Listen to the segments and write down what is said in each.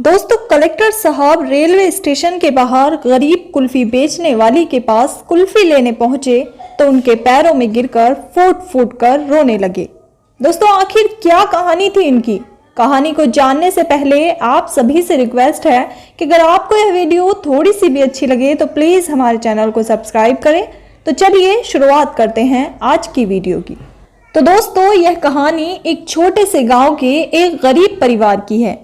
दोस्तों, कलेक्टर साहब railway station के बाहर गरीब कुल्फी बेचने वाली के पास कुल्फी लेने पहुंचे तो उनके पैरों में गिरकर फूट फूट कर रोने लगे। दोस्तों, आखिर क्या कहानी थी इनकी? कहानी को जानने से पहले आप सभी से रिक्वेस्ट है कि अगर आपको यह वीडियो थोड़ी सी भी अच्छी लगे तो प्लीज हमारे चैनल को सब्सक्राइब करें। तो चलिए शुरुआत करते हैं आज की वीडियो की। तो दोस्तों, यह कहानी एक छोटे से गांव के एक गरीब परिवार की है,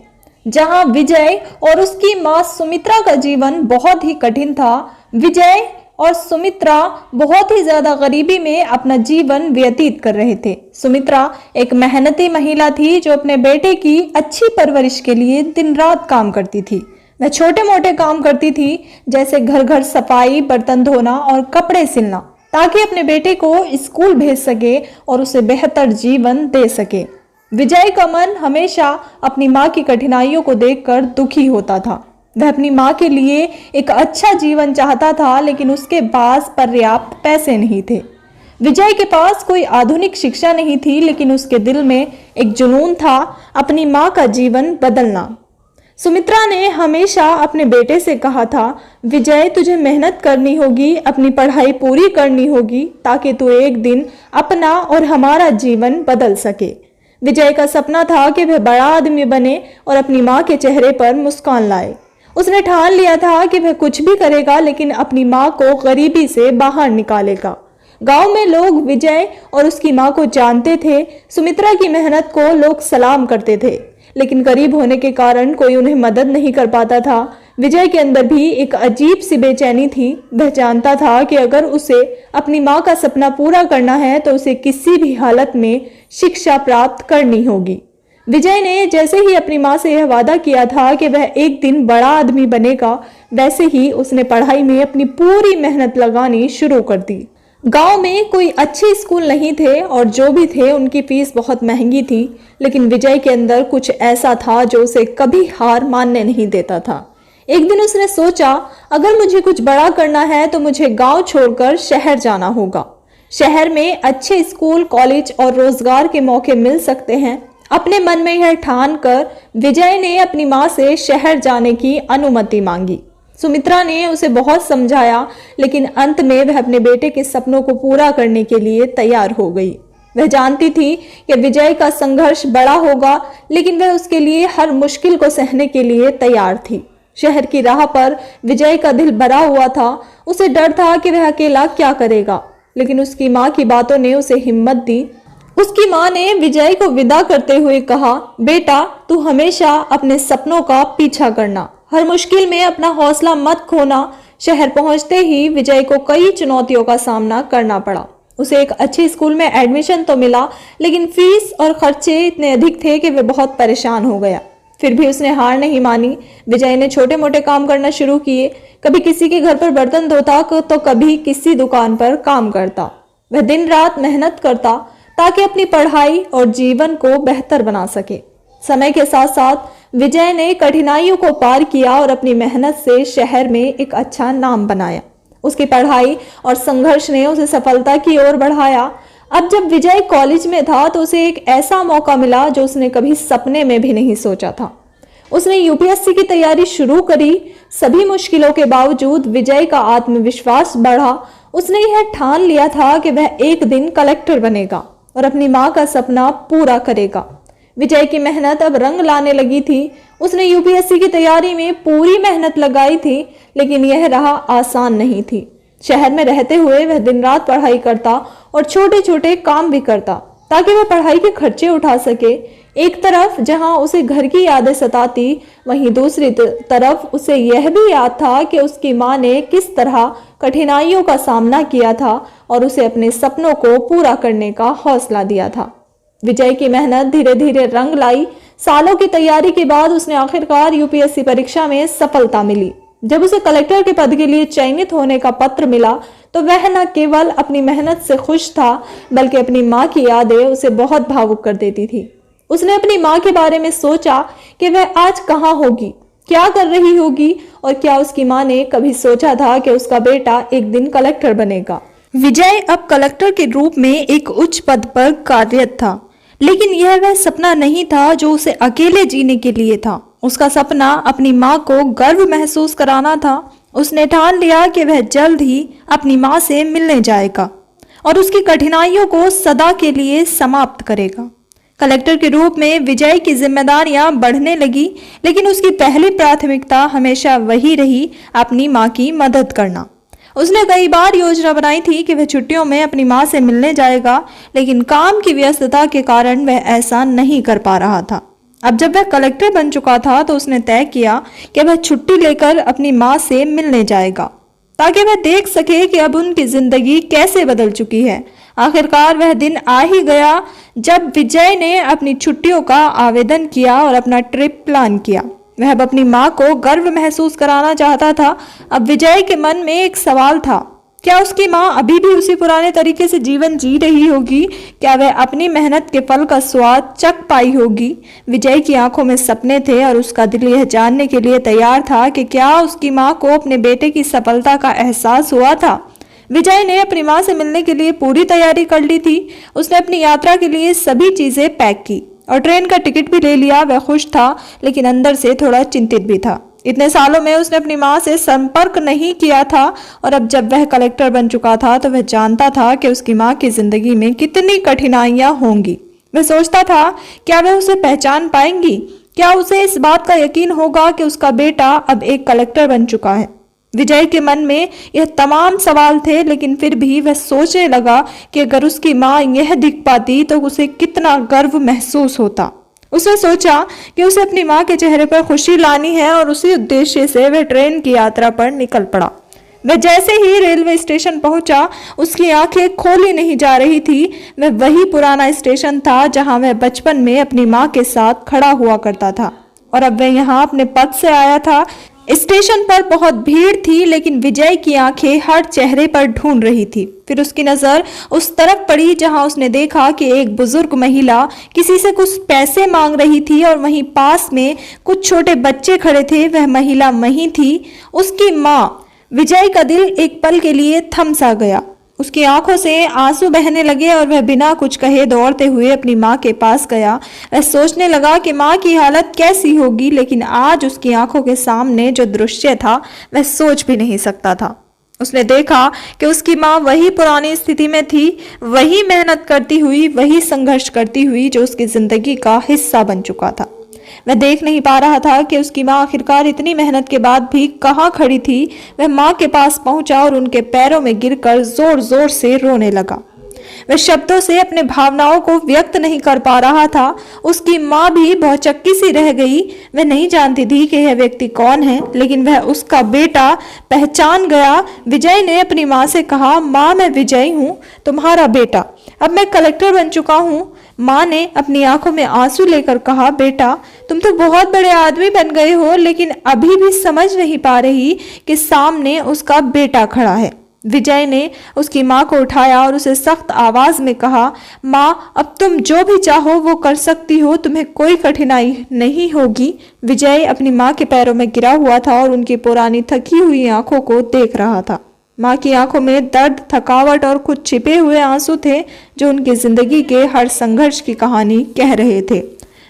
जहां विजय और उसकी मां सुमित्रा का जीवन बहुत ही कठिन था। विजय और सुमित्रा बहुत ही ज्यादा गरीबी में अपना जीवन व्यतीत कर रहे थे। सुमित्रा एक मेहनती महिला थी जो अपने बेटे की अच्छी परवरिश के लिए दिन रात काम करती थी। वह छोटे मोटे काम करती थी, जैसे घर घर सफाई, बर्तन धोना और कपड़े सिलना, ताकि अपने बेटे को स्कूल भेज सके और उसे बेहतर जीवन दे सके। विजय का मन हमेशा अपनी मां की कठिनाइयों को देखकर दुखी होता था। वह अपनी मां के लिए एक अच्छा जीवन चाहता था, लेकिन उसके पास पर्याप्त पैसे नहीं थे। विजय के पास कोई आधुनिक शिक्षा नहीं थी, लेकिन उसके दिल में एक जुनून था अपनी मां का जीवन बदलना। सुमित्रा ने हमेशा अपने बेटे से कहा था, विजय, तुझे मेहनत करनी होगी, अपनी पढ़ाई पूरी करनी होगी, ताकि तू एक दिन अपना और हमारा जीवन बदल सके। विजय का सपना था कि वह बड़ा आदमी बने और अपनी मां के चेहरे पर मुस्कान लाए। उसने ठान लिया था कि वह कुछ भी करेगा, लेकिन अपनी मां को गरीबी से बाहर निकालेगा। गांव में लोग विजय और उसकी मां को जानते थे। सुमित्रा की मेहनत को लोग सलाम करते थे, लेकिन गरीब होने के कारण कोई उन्हें मदद नहीं कर पाता था। विजय के अंदर भी एक अजीब सी बेचैनी थी। वह जानता था कि अगर उसे अपनी मां का सपना पूरा करना है तो उसे किसी भी हालत में शिक्षा प्राप्त करनी होगी। विजय ने जैसे ही अपनी मां से यह वादा किया था कि वह एक दिन बड़ा आदमी बनेगा, वैसे ही उसने पढ़ाई में अपनी पूरी मेहनत लगानी शुरू कर दी। गांव में कोई अच्छे स्कूल नहीं थे और जो भी थे उनकी फीस बहुत महंगी थी, लेकिन विजय के अंदर कुछ ऐसा था जो उसे कभी हार मानने नहीं देता था। एक दिन उसने सोचा, अगर मुझे कुछ बड़ा करना है तो मुझे गांव छोड़कर शहर जाना होगा। शहर में अच्छे स्कूल, कॉलेज और रोजगार के मौके मिल सकते हैं। अपने मन में यह ठान कर विजय ने अपनी मां से शहर जाने की अनुमति मांगी। सुमित्रा ने उसे बहुत समझाया, लेकिन अंत में वह अपने बेटे के सपनों को पूरा करने के लिए तैयार हो गई। वह जानती थी कि विजय का संघर्ष बड़ा होगा, लेकिन वह उसके लिए हर मुश्किल को सहने के लिए तैयार थी। शहर की राह पर विजय का दिल भरा हुआ था। उसे डर था कि वह अकेला क्या करेगा, लेकिन उसकी मां की बातों ने उसे हिम्मत दी। उसकी मां ने विजय को विदा करते हुए कहा, बेटा, तू हमेशा अपने सपनों का पीछा करना, हर मुश्किल में अपना हौसला मत खोना। शहर पहुंचते ही विजय को कई चुनौतियों का सामना करना पड़ा। उसे एक अच्छे स्कूल में एडमिशन तो मिला, लेकिन फीस और खर्चे इतने अधिक थे कि वह बहुत परेशान हो गया। फिर भी उसने हार नहीं मानी। विजय ने छोटे मोटे काम करना शुरू किए। कभी किसी के घर पर बर्तन धोता तो कभी किसी दुकान पर काम करता। वह दिन रात मेहनत करता ताकि अपनी पढ़ाई और जीवन को बेहतर बना सके। समय के साथ साथ विजय ने कठिनाइयों को पार किया और अपनी मेहनत से शहर में एक अच्छा नाम बनाया। उसकी पढ़ाई और संघर्ष ने उसे सफलता की ओर बढ़ाया। अब जब विजय कॉलेज में था तो उसे एक ऐसा मौका मिला जो उसने कभी सपने में भी नहीं सोचा था। उसने यूपीएससी की तैयारी शुरू करी। सभी मुश्किलों के बावजूद विजय का आत्मविश्वास बढ़ा। उसने यह ठान लिया था कि वह एक दिन कलेक्टर बनेगा और अपनी मां का सपना पूरा करेगा। विजय की मेहनत अब रंग लाने लगी थी। उसने यूपीएससी की तैयारी में पूरी मेहनत लगाई थी, लेकिन यह राह आसान नहीं थी। शहर में रहते हुए वह दिन रात पढ़ाई करता और छोटे छोटे काम भी करता, ताकि वह पढ़ाई के खर्चे उठा सके। एक तरफ जहां उसे घर की यादें सताती, वहीं दूसरी तरफ उसे यह भी याद था कि उसकी मां ने किस तरह कठिनाइयों का सामना किया था और उसे अपने सपनों को पूरा करने का हौसला दिया था। विजय की मेहनत धीरे धीरे रंग लाई। सालों की तैयारी के बाद उसने आखिरकार यूपीएससी परीक्षा में सफलता मिली। जब उसे कलेक्टर के पद के लिए चयनित होने का पत्र मिला तो वह न केवल अपनी मेहनत से खुश था, बल्कि अपनी मां की यादें उसे बहुत भावुक कर देती थी। उसने अपनी मां के बारे में सोचा कि वह आज कहाँ होगी, क्या कर रही होगी, और क्या उसकी मां ने कभी सोचा था कि उसका बेटा एक दिन कलेक्टर बनेगा। विजय अब कलेक्टर के रूप में एक उच्च पद पर कार्यरत था, लेकिन यह वह सपना नहीं था जो उसे अकेले जीने के लिए था। उसका सपना अपनी माँ को गर्व महसूस कराना था। उसने ठान लिया कि वह जल्द ही अपनी माँ से मिलने जाएगा और उसकी कठिनाइयों को सदा के लिए समाप्त करेगा। कलेक्टर के रूप में विजय की जिम्मेदारियां बढ़ने लगी, लेकिन उसकी पहली प्राथमिकता हमेशा वही रही, अपनी माँ की मदद करना। उसने कई बार योजना बनाई थी कि वह छुट्टियों में अपनी माँ से मिलने जाएगा, लेकिन काम की व्यस्तता के कारण वह ऐसा नहीं कर पा रहा था। अब जब वह कलेक्टर बन चुका था तो उसने तय किया कि वह छुट्टी लेकर अपनी माँ से मिलने जाएगा, ताकि वह देख सके कि अब उनकी जिंदगी कैसे बदल चुकी है। आखिरकार वह दिन आ ही गया जब विजय ने अपनी छुट्टियों का आवेदन किया और अपना ट्रिप प्लान किया। वह अब अपनी माँ को गर्व महसूस कराना चाहता था। अब विजय के मन में एक सवाल था, क्या उसकी माँ अभी भी उसी पुराने तरीके से जीवन जी रही होगी? क्या वह अपनी मेहनत के फल का स्वाद चख पाई होगी? विजय की आंखों में सपने थे और उसका दिल यह जानने के लिए तैयार था कि क्या उसकी माँ को अपने बेटे की सफलता का एहसास हुआ था। विजय ने अपनी माँ से मिलने के लिए पूरी तैयारी कर ली थी। उसने अपनी यात्रा के लिए सभी चीजें पैक की और ट्रेन का टिकट भी ले लिया। वह खुश था, लेकिन अंदर से थोड़ा चिंतित भी था। इतने सालों में उसने अपनी माँ से संपर्क नहीं किया था और अब जब वह कलेक्टर बन चुका था तो वह जानता था कि उसकी माँ की जिंदगी में कितनी कठिनाइयां होंगी। वह सोचता था, क्या वह उसे पहचान पाएंगी? क्या उसे इस बात का यकीन होगा कि उसका बेटा अब एक कलेक्टर बन चुका है? विजय के मन में यह तमाम सवाल थे, लेकिन फिर भी वह सोचने लगा कि अगर उसकी माँ यह दिख पाती तो उसे कितना गर्व महसूस होता। उसने सोचा कि उसे अपनी माँ के चेहरे पर खुशी लानी है और उसी उद्देश्य से वह ट्रेन की यात्रा पर निकल पड़ा। वह जैसे ही रेलवे स्टेशन पहुंचा, उसकी आंखें खोली नहीं जा रही थी। वह वही पुराना स्टेशन था जहां वह बचपन में अपनी माँ के साथ खड़ा हुआ करता था और अब वह यहाँ अपने पद से आया था। स्टेशन पर बहुत भीड़ थी, लेकिन विजय की आंखें हर चेहरे पर ढूंढ रही थी। फिर उसकी नजर उस तरफ पड़ी जहां उसने देखा कि एक बुजुर्ग महिला किसी से कुछ पैसे मांग रही थी और वहीं पास में कुछ छोटे बच्चे खड़े थे। वह महिला वहीं थी, उसकी माँ। विजय का दिल एक पल के लिए थम सा गया। उसकी आंखों से आंसू बहने लगे और वह बिना कुछ कहे दौड़ते हुए अपनी माँ के पास गया। वह सोचने लगा कि माँ की हालत कैसी होगी, लेकिन आज उसकी आंखों के सामने जो दृश्य था वह सोच भी नहीं सकता था। उसने देखा कि उसकी माँ वही पुरानी स्थिति में थी, वही मेहनत करती हुई, वही संघर्ष करती हुई जो उसकी जिंदगी का हिस्सा बन चुका था। वह देख नहीं पा रहा था कि उसकी माँ आखिरकार इतनी मेहनत के बाद भी कहाँ खड़ी थी। वह माँ के पास पहुंचा और उनके पैरों में गिरकर जोर जोर से रोने लगा। वह शब्दों से अपने भावनाओं को व्यक्त नहीं कर पा रहा था। उसकी माँ भी भौचक्की सी रह गई। वह नहीं जानती थी कि यह व्यक्ति कौन है, लेकिन वह उसका बेटा पहचान गया। विजय ने अपनी माँ से कहा, माँ मैं विजय हूँ, तुम्हारा बेटा। अब मैं कलेक्टर बन चुका हूँ। माँ ने अपनी आंखों में आंसू लेकर कहा, बेटा तुम तो बहुत बड़े आदमी बन गए हो, लेकिन अभी भी समझ नहीं पा रही कि सामने उसका बेटा खड़ा है। विजय ने उसकी माँ को उठाया और उसे सख्त आवाज में कहा, माँ अब तुम जो भी चाहो वो कर सकती हो, तुम्हें कोई कठिनाई नहीं होगी। विजय अपनी माँ के पैरों में गिरा हुआ था और उनकी पुरानी थकी हुई आंखों को देख रहा था। माँ की आंखों में दर्द, थकावट और कुछ छिपे हुए आंसू थे जो उनकी जिंदगी के हर संघर्ष की कहानी कह रहे थे।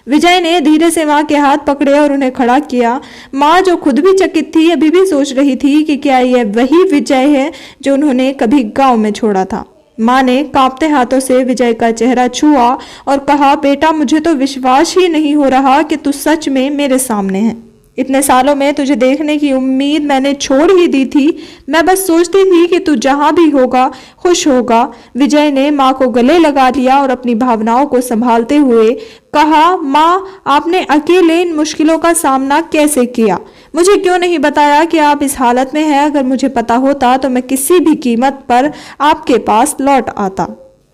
विजय ने धीरे से माँ के हाथ पकड़े और उन्हें खड़ा किया। माँ जो खुद भी चकित थी, अभी भी सोच रही थी कि क्या यह वही विजय है जो उन्होंने कभी गांव में छोड़ा था। माँ ने कांपते हाथों से विजय का चेहरा छुआ और कहा, बेटा मुझे तो विश्वास ही नहीं हो रहा कि तू सच में मेरे सामने है। इतने सालों में तुझे देखने की उम्मीद मैंने छोड़ ही दी थी। मैं बस सोचती थी कि तू जहां भी होगा खुश होगा। विजय ने माँ को गले लगा लिया और अपनी भावनाओं को संभालते हुए कहा, माँ आपने अकेले इन मुश्किलों का सामना कैसे किया? मुझे क्यों नहीं बताया कि आप इस हालत में हैं? अगर मुझे पता होता तो मैं किसी भी कीमत पर आपके पास लौट आता।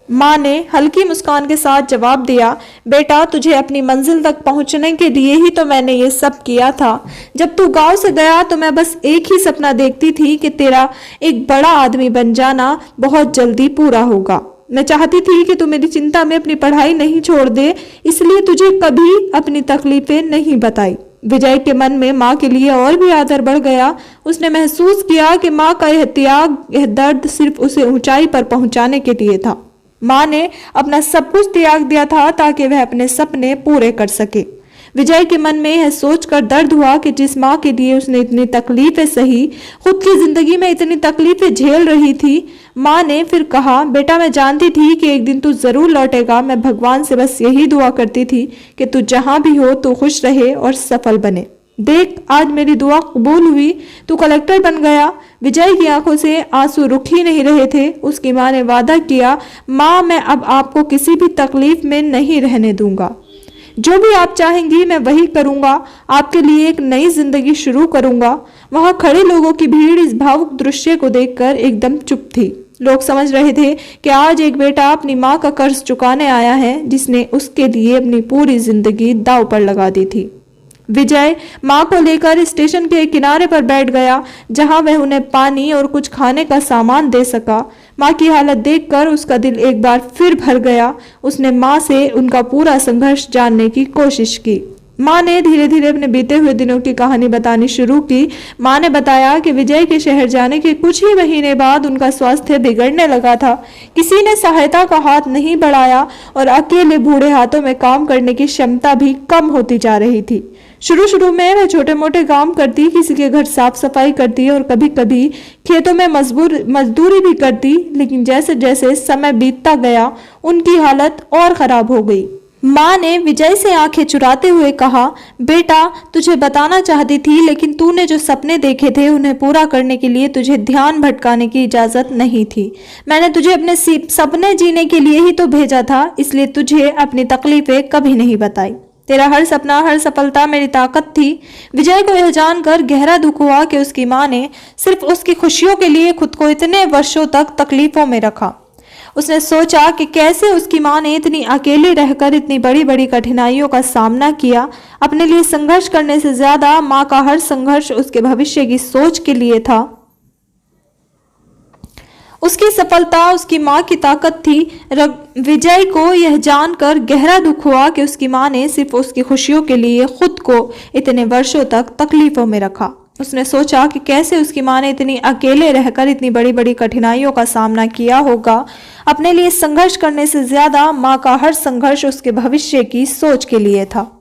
माँ ने हल्की मुस्कान के साथ जवाब दिया, बेटा तुझे अपनी मंजिल तक पहुंचने के लिए ही तो मैंने ये सब किया था। जब तू गांव से गया तो मैं बस एक ही सपना देखती थी कि तेरा एक बड़ा आदमी बन जाना बहुत जल्दी पूरा होगा। मैं चाहती थी कि तू मेरी चिंता में अपनी पढ़ाई नहीं छोड़ दे, इसलिए तुझे कभी अपनी तकलीफें नहीं बताई। विजय के मन में माँ के लिए और भी आदर बढ़ गया। उसने महसूस किया कि माँ का यह त्याग, यह दर्द सिर्फ उसे ऊंचाई पर पहुंचाने के लिए था। माँ ने अपना सब कुछ त्याग दिया था ताकि वह अपने सपने पूरे कर सके। विजय के मन में यह सोचकर दर्द हुआ कि जिस माँ के लिए उसने इतनी तकलीफें सही, खुद की जिंदगी में इतनी तकलीफें झेल रही थी। माँ ने फिर कहा, बेटा मैं जानती थी कि एक दिन तू जरूर लौटेगा। मैं भगवान से बस यही दुआ करती थी कि तू जहां भी हो तू खुश रहे और सफल बने। देख आज मेरी दुआ कबूल हुई, तू कलेक्टर बन गया। विजय की आंखों से आंसू रुक ही नहीं रहे थे। उसकी माँ ने वादा किया, माँ मैं अब आपको किसी भी तकलीफ में नहीं रहने दूंगा। जो भी आप चाहेंगी मैं वही करूंगा। आपके लिए एक नई जिंदगी शुरू करूंगा। वहां खड़े लोगों की भीड़ इस भावुक दृश्य को देखकर एकदम चुप थी। लोग समझ रहे थे कि आज एक बेटा अपनी माँ का कर्ज चुकाने आया है, जिसने उसके लिए अपनी पूरी जिंदगी दांव पर लगा दी थी। विजय माँ को लेकर स्टेशन के किनारे पर बैठ गया, जहां वह उन्हें पानी और कुछ खाने का सामान दे सका। माँ की हालत देखकर उसका दिल एक बार फिर भर गया। उसने माँ से उनका पूरा संघर्ष जानने की कोशिश की। माँ ने धीरे धीरे अपने बीते हुए दिनों की कहानी बतानी शुरू की। माँ ने बताया कि विजय के शहर जाने के कुछ ही महीने बाद उनका स्वास्थ्य बिगड़ने लगा था। किसी ने सहायता का हाथ नहीं बढ़ाया और अकेले बूढ़े हाथों में काम करने की क्षमता भी कम होती जा रही थी। शुरू शुरू में वह छोटे मोटे काम करती, किसी के घर साफ सफाई करती और कभी कभी खेतों में मजदूरी भी करती। लेकिन जैसे जैसे समय बीतता गया उनकी हालत और खराब हो गई। माँ ने विजय से आंखें चुराते हुए कहा, बेटा तुझे बताना चाहती थी, लेकिन तूने जो सपने देखे थे उन्हें पूरा करने के लिए तुझे ध्यान भटकाने की इजाजत नहीं थी। मैंने तुझे अपने सपने जीने के लिए ही तो भेजा था, इसलिए तुझे अपनी तकलीफें कभी नहीं बताई। तेरा हर सपना, हर सफलता मेरी ताकत थी। विजय को यह जानकर गहरा दुख हुआ कि उसकी माँ ने सिर्फ उसकी खुशियों के लिए खुद को इतने वर्षों तक तकलीफों में रखा। उसने सोचा कि कैसे उसकी माँ ने इतनी अकेले रहकर इतनी बड़ी बड़ी कठिनाइयों का सामना किया। अपने लिए संघर्ष करने से ज्यादा माँ का हर संघर्ष उसके भविष्य की सोच के लिए था। उसकी सफलता उसकी माँ की ताकत थी। विजय को यह जानकर गहरा दुख हुआ कि उसकी माँ ने सिर्फ उसकी खुशियों के लिए खुद को इतने वर्षों तक तकलीफों में रखा। उसने सोचा कि कैसे उसकी माँ ने इतनी अकेले रहकर इतनी बड़ी बड़ी कठिनाइयों का सामना किया होगा। अपने लिए संघर्ष करने से ज्यादा माँ का हर संघर्ष उसके भविष्य की सोच के लिए था।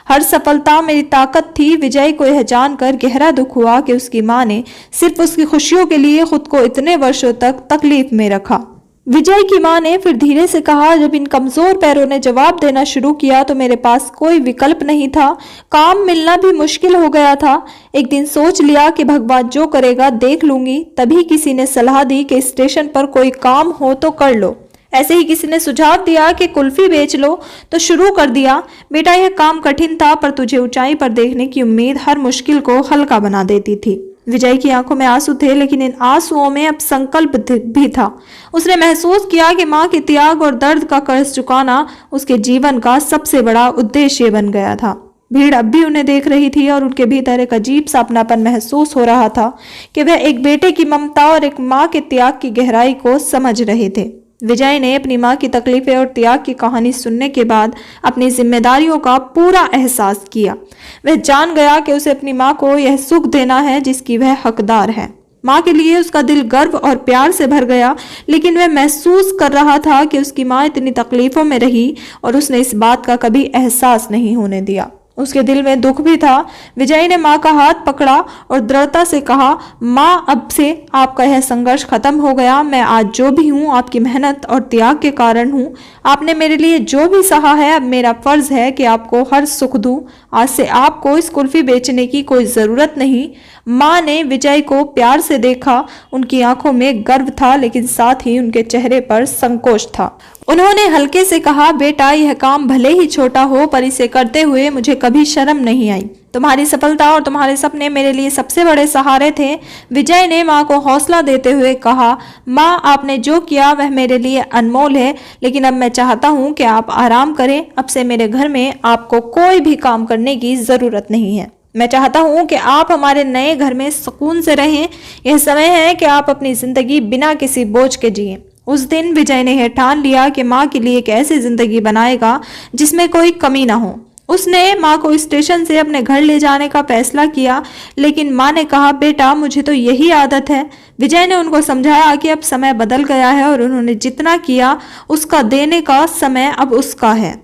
हर सफलता मेरी ताकत थी। विजय को यह जानकर गहरा दुख हुआ कि उसकी माँ ने सिर्फ उसकी खुशियों के लिए खुद को इतने वर्षों तक तकलीफ में रखा। विजय की माँ ने फिर धीरे से कहा, जब इन कमजोर पैरों ने जवाब देना शुरू किया तो मेरे पास कोई विकल्प नहीं था। काम मिलना भी मुश्किल हो गया था। एक दिन सोच लिया कि भगवान जो करेगा देख लूंगी। तभी किसी ने सलाह दी कि स्टेशन पर कोई काम हो तो कर लो। ऐसे ही किसी ने सुझाव दिया कि कुल्फी बेच लो, तो शुरू कर दिया। बेटा यह काम कठिन था, पर तुझे ऊंचाई पर देखने की उम्मीद हर मुश्किल को हल्का बना देती थी। विजय की आंखों में आंसू थे, लेकिन इन आंसुओं में अब संकल्प भी था। उसने महसूस किया कि माँ के त्याग और दर्द का कर्ज चुकाना उसके जीवन का सबसे बड़ा उद्देश्य बन गया था। भीड़ अब भी उन्हें देख रही थी और उनके भीतर एक अजीब सा अपनापन महसूस हो रहा था कि वह एक बेटे की ममता और एक माँ के त्याग की गहराई को समझ रहे थे। विजय ने अपनी माँ की तकलीफें और त्याग की कहानी सुनने के बाद अपनी जिम्मेदारियों का पूरा एहसास किया। वह जान गया कि उसे अपनी माँ को यह सुख देना है जिसकी वह हकदार है। माँ के लिए उसका दिल गर्व और प्यार से भर गया, लेकिन वह महसूस कर रहा था कि उसकी माँ इतनी तकलीफों में रही और उसने इस बात का कभी एहसास नहीं होने दिया। उसके दिल में दुख भी था। विजय ने माँ का हाथ पकड़ा और दृढ़ता से कहा, माँ अब से आपका यह संघर्ष खत्म हो गया। मैं आज जो भी हूँ आपकी मेहनत और त्याग के कारण हूँ। आपने मेरे लिए जो भी सहा है, अब मेरा फर्ज है कि आपको हर सुख दूं। आज से आपको इस कुल्फी बेचने की कोई जरूरत नहीं। माँ ने विजय को प्यार से देखा। उनकी आंखों में गर्व था, लेकिन साथ ही उनके चेहरे पर संकोच था। उन्होंने हल्के से कहा, बेटा यह काम भले ही छोटा हो, पर इसे करते हुए मुझे कभी शर्म नहीं आई। तुम्हारी सफलता और तुम्हारे सपने मेरे लिए सबसे बड़े सहारे थे। विजय ने माँ को हौसला देते हुए कहा, माँ आपने जो किया वह मेरे लिए अनमोल है, लेकिन अब मैं चाहता हूँ कि आप आराम करें। अब से मेरे घर में आपको कोई भी काम करने की जरूरत नहीं है। मैं चाहता हूँ कि आप हमारे नए घर में सुकून से रहें। यह समय है कि आप अपनी जिंदगी बिना किसी बोझ के जिएं। उस दिन विजय ने यह ठान लिया कि माँ के लिए एक ऐसी जिंदगी बनाएगा जिसमें कोई कमी ना हो। उसने माँ को स्टेशन से अपने घर ले जाने का फैसला किया, लेकिन माँ ने कहा, बेटा मुझे तो यही आदत है। विजय ने उनको समझाया कि अब समय बदल गया है और उन्होंने जितना किया उसका देने का समय अब उसका है।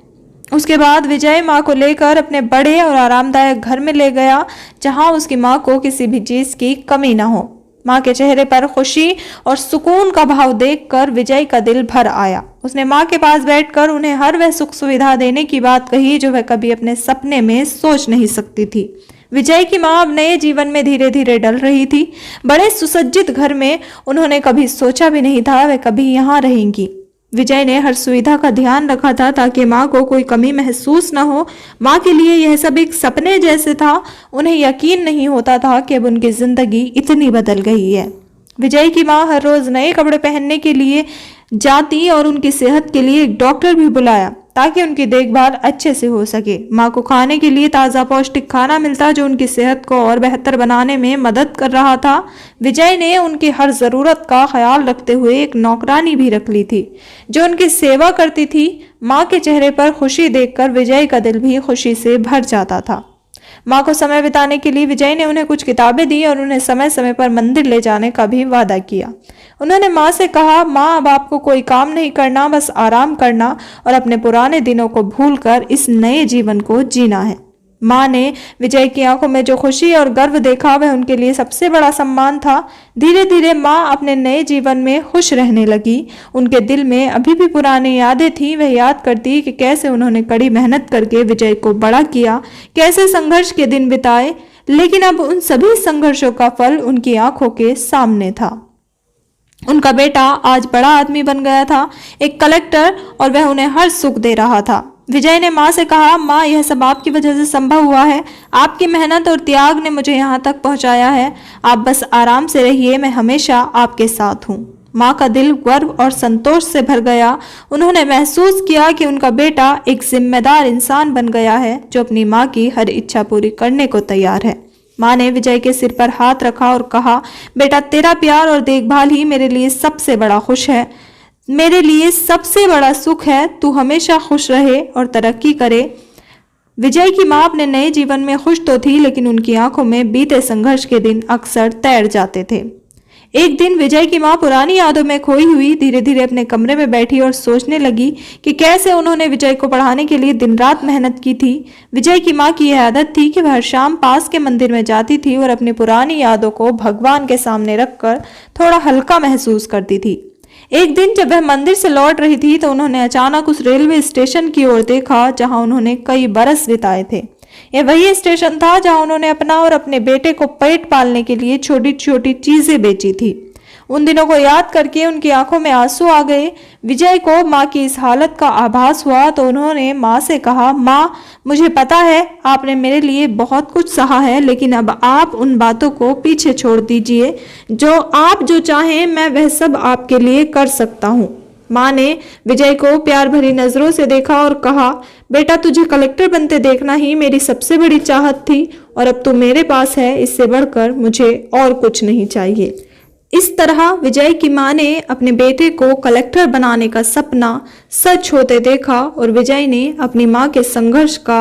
उसके बाद विजय माँ को लेकर अपने बड़े और आरामदायक घर में ले गया, जहां उसकी माँ को किसी भी चीज की कमी ना हो। माँ के चेहरे पर खुशी और सुकून का भाव देखकर विजय का दिल भर आया। उसने माँ के पास बैठकर उन्हें हर वह सुख सुविधा देने की बात कही जो वह कभी अपने सपने में सोच नहीं सकती थी। विजय की माँ अब नए जीवन में धीरे धीरे ढल रही थी। बड़े सुसज्जित घर में उन्होंने कभी सोचा भी नहीं था वह कभी यहाँ रहेंगी। विजय ने हर सुविधा का ध्यान रखा था ताकि माँ को कोई कमी महसूस न हो। माँ के लिए यह सब एक सपने जैसे था। उन्हें यकीन नहीं होता था कि अब उनकी जिंदगी इतनी बदल गई है। विजय की माँ हर रोज नए कपड़े पहनने के लिए जाती और उनकी सेहत के लिए एक डॉक्टर भी बुलाया ताकि उनकी देखभाल अच्छे से हो सके। माँ को खाने के लिए ताज़ा पौष्टिक खाना मिलता जो उनकी सेहत को और बेहतर बनाने में मदद कर रहा था। विजय ने उनकी हर ज़रूरत का ख्याल रखते हुए एक नौकरानी भी रख ली थी जो उनकी सेवा करती थी। माँ के चेहरे पर खुशी देखकर विजय का दिल भी खुशी से भर जाता था। माँ को समय बिताने के लिए विजय ने उन्हें कुछ किताबें दी और उन्हें समय समय पर मंदिर ले जाने का भी वादा किया। उन्होंने माँ से कहा, माँ अब आपको कोई काम नहीं करना, बस आराम करना और अपने पुराने दिनों को भूलकर इस नए जीवन को जीना है। माँ ने विजय की आंखों में जो खुशी और गर्व देखा वह उनके लिए सबसे बड़ा सम्मान था। धीरे धीरे माँ अपने नए जीवन में खुश रहने लगी। उनके दिल में अभी भी पुरानी यादें थी। वह याद करती कि कैसे उन्होंने कड़ी मेहनत करके विजय को बड़ा किया, कैसे संघर्ष के दिन बिताए, लेकिन अब उन सभी संघर्षों का फल उनकी आंखों के सामने था। उनका बेटा आज बड़ा आदमी बन गया था, एक कलेक्टर, और वह उन्हें हर सुख दे रहा था। विजय ने माँ से कहा, माँ यह सब आपकी वजह से संभव हुआ है। आपकी मेहनत और त्याग ने मुझे यहाँ तक पहुँचाया है। आप बस आराम से रहिए, मैं हमेशा आपके साथ हूँ। माँ का दिल गर्व और संतोष से भर गया। उन्होंने महसूस किया कि उनका बेटा एक जिम्मेदार इंसान बन गया है जो अपनी माँ की हर इच्छा पूरी करने को तैयार है। माँ ने विजय के सिर पर हाथ रखा और कहा, बेटा तेरा प्यार और देखभाल ही मेरे लिए सबसे बड़ा खुश है, मेरे लिए सबसे बड़ा सुख है। तू हमेशा खुश रहे और तरक्की करे। विजय की माँ अपने नए जीवन में खुश तो थी, लेकिन उनकी आंखों में बीते संघर्ष के दिन अक्सर तैर जाते थे। एक दिन विजय की माँ पुरानी यादों में खोई हुई धीरे धीरे अपने कमरे में बैठी और सोचने लगी कि कैसे उन्होंने विजय को पढ़ाने के लिए दिन रात मेहनत की थी। विजय की माँ की यह आदत थी कि वह हर शाम पास के मंदिर में जाती थी और अपनी पुरानी यादों को भगवान के सामने रखकर थोड़ा हल्का महसूस करती थी। एक दिन जब वह मंदिर से लौट रही थी तो उन्होंने अचानक उस रेलवे स्टेशन की ओर देखा जहां उन्होंने कई बरस बिताए थे। यह वही स्टेशन था जहां उन्होंने अपना और अपने बेटे को पेट पालने के लिए छोटी छोटी चीजें बेची थी। उन दिनों को याद करके उनकी आंखों में आंसू आ गए। विजय को माँ की इस हालत का आभास हुआ तो उन्होंने माँ से कहा, माँ मुझे पता है आपने मेरे लिए बहुत कुछ सहा है, लेकिन अब आप उन बातों को पीछे छोड़ दीजिए। आप जो चाहें मैं वह सब आपके लिए कर सकता हूँ। माँ ने विजय को प्यार भरी नजरों से देखा और कहा, बेटा तुझे कलेक्टर बनते देखना ही मेरी सबसे बड़ी चाहत थी और अब तू मेरे पास है, इससे बढ़कर मुझे और कुछ नहीं चाहिए। इस तरह विजय की माँ ने अपने बेटे को कलेक्टर बनाने का सपना सच होते देखा और विजय ने अपनी माँ के संघर्ष का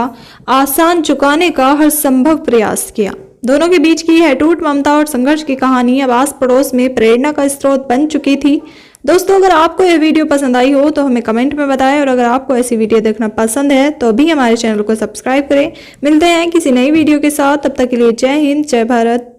आसान चुकाने का हर संभव प्रयास किया। दोनों के बीच की अटूट ममता और संघर्ष की कहानी अब आस पड़ोस में प्रेरणा का स्रोत बन चुकी थी। दोस्तों अगर आपको यह वीडियो पसंद आई हो तो हमें कमेंट में बताएं और अगर आपको ऐसी वीडियो देखना पसंद है तो अभी हमारे चैनल को सब्सक्राइब करें। मिलते हैं किसी नई वीडियो के साथ, तब तक के लिए जय हिंद, जय भारत।